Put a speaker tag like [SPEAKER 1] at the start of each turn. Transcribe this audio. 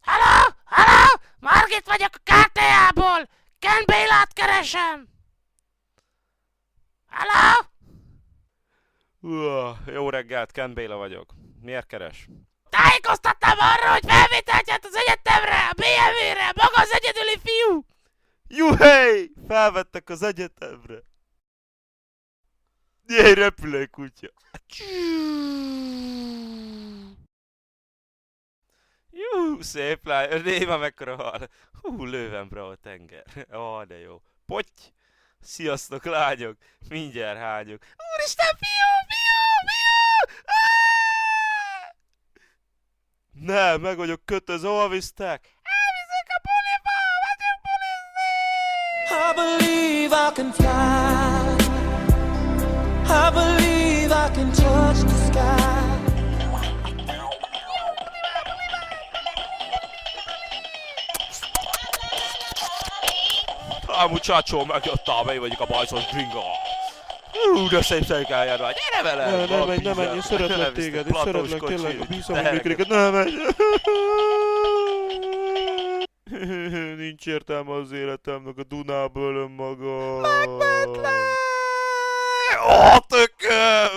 [SPEAKER 1] Halló! Halló! Margit vagyok a KTA-ból! Ken Bélát keresem! Halló!
[SPEAKER 2] Jó reggelt, Ken Béla vagyok. Miért keres?
[SPEAKER 1] Tájékoztattam arra, hogy felvételt nyert az egyetemre, a BMW-re, maga az egyedüli fiú!
[SPEAKER 2] Juhej! Felvettek az egyetemre. Jé, repülőkutya. Jú, szép lány. Néma mekkora hal. Löwenbräu tenger. De jó. Potty! Sziasztok, lányok! Mindjárt hányok. Úristen, fiú! Nem, meg vagyok kötözve, hol visztek? Elviszek a buliba, megyünk bulizni!
[SPEAKER 3] I believe I can fly. I believe I can touch the sky.
[SPEAKER 2] Muchacho, megjöttem, én vagyok a bajszos bringa. De szép szerkáján vagy, gyere velem!
[SPEAKER 4] Ne menj, én szeretlek téged, én szeretlek tényleg, bízom, hogy működik, ne menj! Nincs értelme az életemnek, a Dunába ölöm magam.
[SPEAKER 2] Megmentlek! Tököm!